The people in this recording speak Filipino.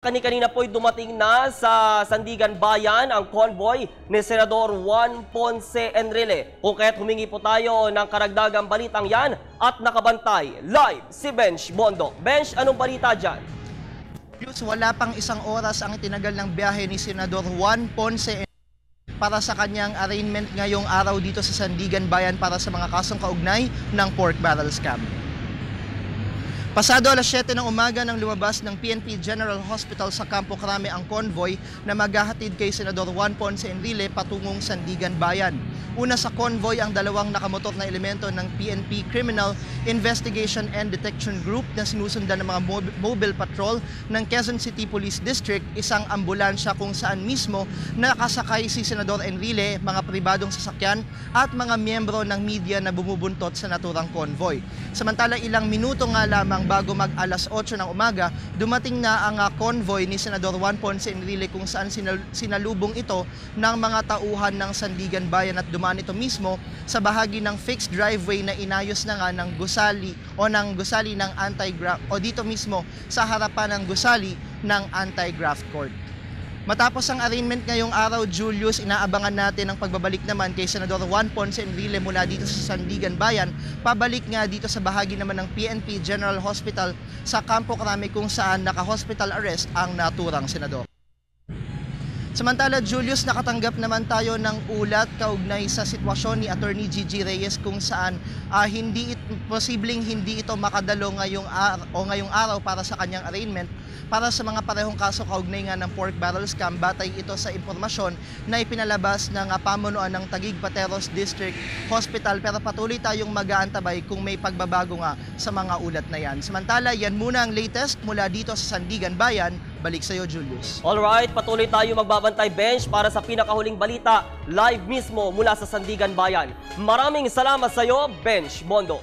Kani-kanina po'y dumating na sa Sandigan Bayan ang convoy ni Senador Juan Ponce Enrile. Kung kaya't humingi po tayo ng karagdagang balitang yan at nakabantay live si Benj Bondo. Benj, anong balita dyan? Wala pang isang oras ang itinagal ng biyahe ni Senador Juan Ponce para sa kanyang arraignment ngayong araw dito sa Sandigan Bayan para sa mga kasong kaugnay ng pork barrel scam. Pasado alas 7 ng umaga nang lumabas ng PNP General Hospital sa Campo Crame ang convoy na maghahatid kay Senador Juan Ponce Enrile patungong Sandigan Bayan. Una sa convoy ang dalawang nakamotor na elemento ng PNP Criminal Investigation and Detection Group na sinusundan ng mga mobile patrol ng Quezon City Police District, isang ambulansya kung saan mismo nakasakay si Senador Enrile, mga pribadong sasakyan at mga miyembro ng media na bumubuntot sa naturang convoy. Samantala ilang minuto nga lamang bago mag alas 8 ng umaga, dumating na ang convoy ni Senador Juan Ponce Enrile kung saan sinalubong ito ng mga tauhan ng Sandigan Bayan at dumaan ito mismo sa bahagi ng fixed driveway na inayos na nga ng gusali ng anti-graft o dito mismo sa harapan ng gusali ng anti-graft court. Matapos ang arraignment ngayong araw, Julius, inaabangan natin ang pagbabalik naman kay Senador Juan Ponce Enrile mula dito sa Sandigan Bayan, pabalik nga dito sa bahagi naman ng PNP General Hospital sa Campo Crame kung saan naka-hospital arrest ang naturang senador. Samantala, Julius, nakatanggap naman tayo ng ulat kaugnay sa sitwasyon ni Attorney Gigi Reyes kung saan posibleng hindi ito makadalo ngayong araw para sa kanyang arraignment para sa mga parehong kaso kaugnay nga ng pork barrel scam. Batay ito sa impormasyon na ipinalabas ng pamunuan ng Taguig Pateros District Hospital, pero patuloy tayong mag-aantabay kung may pagbabago nga sa mga ulat na yan. Samantala, yan muna ang latest mula dito sa Sandigan Bayan. Balik sa iyo, Julius. Alright, patuloy tayo magbabantay, Benj, para sa pinakahuling balita live mismo mula sa Sandigan Bayan. Maraming salamat sa iyo, Benj Bondo.